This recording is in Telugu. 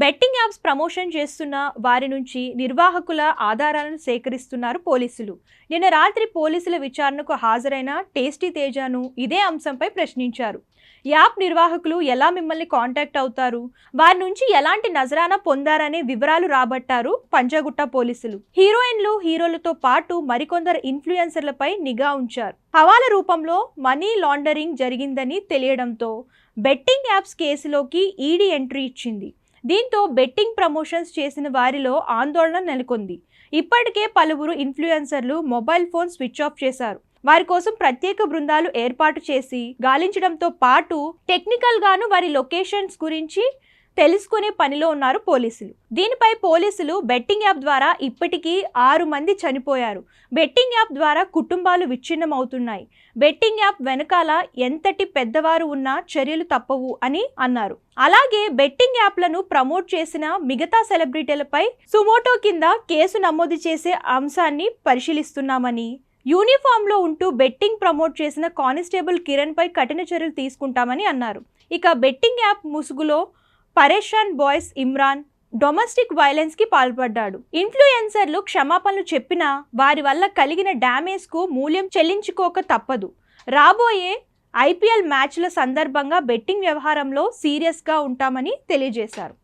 బెట్టింగ్ యాప్స్ ప్రమోషన్ చేస్తున్న వారి నుంచి నిర్వాహకుల ఆధారాలను సేకరిస్తున్నారు పోలీసులు. నిన్న రాత్రి పోలీసుల విచారణకు హాజరైన టేస్టీ తేజను ఇదే అంశంపై ప్రశ్నించారు. యాప్ నిర్వాహకులు ఎలా మిమ్మల్ని కాంటాక్ట్ అవుతారు, వారి నుంచి ఎలాంటి నజరానా పొందారనే వివరాలు రాబట్టారు పంజాగుట్ట పోలీసులు. హీరోయిన్లు, హీరోలతో పాటు మరికొందరు ఇన్ఫ్లుయెన్సర్లపై నిఘా ఉంచారు. హవాలా రూపంలో మనీ లాండరింగ్ జరిగిందని తెలియడంతో బెట్టింగ్ యాప్స్ కేసులోకి ఈడీ ఎంట్రీ ఇచ్చింది. దీంతో బెట్టింగ్ ప్రమోషన్స్ చేసిన వారిలో ఆందోళన నెలకొంది. ఇప్పటికే పలువురు ఇన్ఫ్లుయెన్సర్లు మొబైల్ ఫోన్ స్విచ్ ఆఫ్ చేశారు. వారి కోసం ప్రత్యేక బృందాలు ఏర్పాటు చేసి గాలించడంతో పాటు టెక్నికల్ గాను వారి లొకేషన్స్ గురించి తెలుసుకునే పనిలో ఉన్నారు పోలీసులు. దీనిపై పోలీసులు బెట్టింగ్ యాప్ ద్వారా ఇప్పటికీ 6 మంది చనిపోయారు. బెట్టింగ్ యాప్ ద్వారా కుటుంబాలు విచ్ఛిన్నం అవుతున్నాయి. బెట్టింగ్ యాప్ వెనకాల ఎంతటి పెద్దవారు ఉన్నా చర్యలు తప్పవు అని అన్నారు. అలాగే బెట్టింగ్ యాప్లను ప్రమోట్ చేసిన మిగతా సెలబ్రిటీలపై సుమోటో కింద కేసు నమోదు చేసే అంశాన్ని పరిశీలిస్తున్నామని, యూనిఫామ్లో ఉంటూ బెట్టింగ్ ప్రమోట్ చేసిన కానిస్టేబుల్ కిరణ్ పై కఠిన చర్యలు తీసుకుంటామని అన్నారు. ఇక బెట్టింగ్ యాప్ ముసుగులో పరేషాన్ బాయ్స్ ఇమ్రాన్ డొమెస్టిక్ వైలెన్స్ కి పాల్పడ్డాడు. ఇన్ఫ్లుయెన్సర్లు క్షమాపణలు చెప్పినా వారి వల్ల కలిగిన డ్యామేజ్ కు మూల్యం చెల్లించుకోక తప్పదు. రాబోయే ఐపీఎల్ మ్యాచ్ల సందర్భంగా బెట్టింగ్ వ్యవహారంలో సీరియస్ గా ఉంటామని తెలియజేశారు.